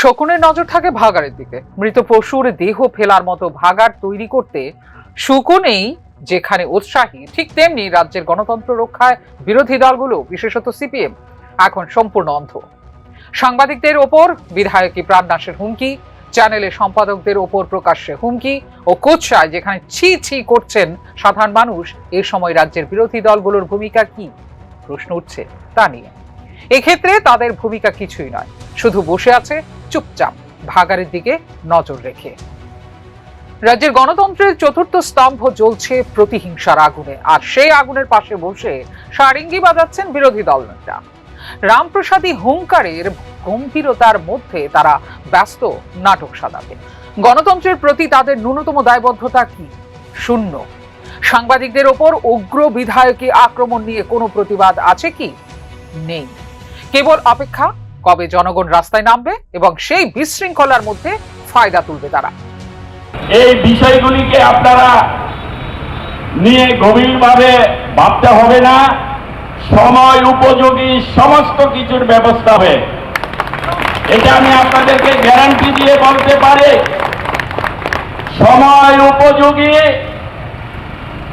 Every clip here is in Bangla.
শকুনের নজর থাকে ভাগাড়ের দিকে। মৃত পশুর দেহ ফেলার মতো ভাগাড় তৈরি করতে শকুনেই যেখানে উৎসাহী, ঠিক তেমনি রাজ্যের গণতন্ত্র রক্ষায় বিরোধী দলগুলো, বিশেষত সিপিএম, এখন সম্পূর্ণ অন্ধ। সাংবাদিকদের ওপর বিধায়কী প্রাণনাশের হুমকি, চ্যানেলের সম্পাদকদের ওপর প্রকাশ্যে হুমকি ও কোচ্ছায় যেখানে ছি ছি করছেন সাধারণ মানুষ, এ সময় রাজ্যের বিরোধী দলগুলোর ভূমিকা কি প্রশ্ন উঠছে তা নিয়ে। এক্ষেত্রে তাদের ভূমিকা কিছুই নয়, শুধু বসে আছে চুপচাপ ভাগাড়ের দিকে নজর রেখে। রাজ্যের গণতন্ত্রের চতুর্থ স্তম্ভ জ্বলছে প্রতিহিংসার আগুনে, আর সেই আগুনের পাশে বসে সারিঙ্গি বাজাচ্ছেন বিরোধী দল নেতা। রামপ্রসাদী হুঙ্কারের গম্ভীরতার মধ্যে তারা ব্যস্ত নাটক সাজাতে। গণতন্ত্রের প্রতি তাদের ন্যূনতম দায়বদ্ধতা কি? শূন্য। সাংবাদিকদের ওপর উগ্র বিধায়কী আক্রমণ নিয়ে কোনো প্রতিবাদ আছে কি? নেই। কেবল অপেক্ষা কবে জনগণ রাস্তায় নামবে এবং সেই বিশৃঙ্খলার মধ্যে ফায়দা তুলবে তারা। এই বিষয়গুলিকে আপনারা নিয়ে গভীরভাবে ভাবতে হবে না, সময় উপযোগী সমস্ত কিছুর ব্যবস্থা হবে। এটা আমি আপনাদেরকে গ্যারান্টি দিয়ে বলতে পারি। সময় উপযোগী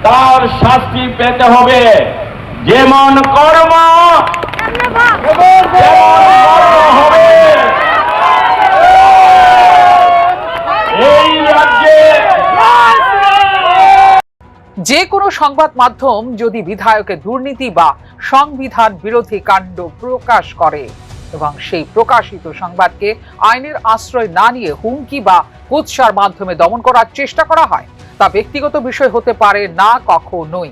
তার শাস্তি পেতে হবে। যেমন কর্ম হবে। এই রাজ্যে যে কোনো সংবাদ মাধ্যম যদি বিধায়কের দুর্নীতি বা সংবিধান বিরোধী কাণ্ড প্রকাশ করে এবং সেই প্রকাশিত সংবাদকে আইনের আশ্রয় না নিয়ে হুমকি বা কুৎসার মাধ্যমে দমন করার চেষ্টা করা হয়, তা ব্যক্তিগত বিষয় হতে পারে না, কখনোই।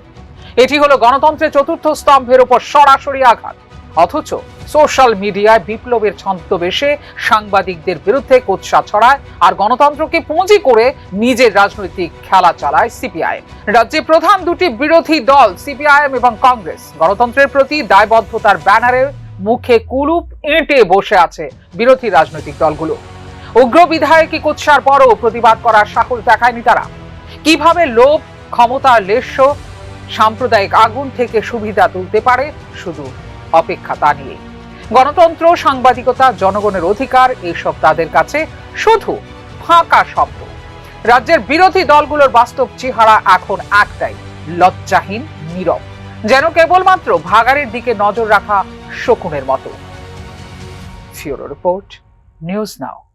এটি হলো গণতন্ত্রের চতুর্থ স্তম্ভের উপর সরাসরি আঘাত। অথচ সোশ্যাল মিডিয়ায় বিপ্লবের ছদ্মবেশে সাংবাদিকদের বিরুদ্ধে কুৎসা ছড়ায় আর গণতন্ত্রকে পুঁজি করে নিজের রাজনৈতিক খেলা চালায় সিপিআইএম। রাজ্যে প্রধান দুটি বিরোধী দল সিপিআইএম এবং কংগ্রেস গণতন্ত্রের প্রতি দায়বদ্ধতার ব্যানারের মুখে কুলুপ এঁটে বসে আছে বিরোধী রাজনৈতিক দলগুলো। উগ্র বিধায়কী কুৎসার পরও প্রতিবাদ করার সাহস দেখায়নি তারা। কিভাবে লোভ, ক্ষমতার লেশ্য সাম্প্রদায়িক আগুন থেকে সুবিধা তুলতে পারে শুধু অপেক্ষা তা নিয়ে। গণতন্ত্র, সাংবাদিকতা, জনগণের অধিকার, এইসব তাদের কাছে শুধু ফাঁকা শব্দ। রাজ্যের বিরোধী দলগুলোর বাস্তব চেহারা এখন একটাই, লজ্জাহীন, নীরব, যেন কেবলমাত্র ভাগাড়ের দিকে নজর রাখা শকুনের মতো। ফিউরো রিপোর্ট, নিউজ নাও।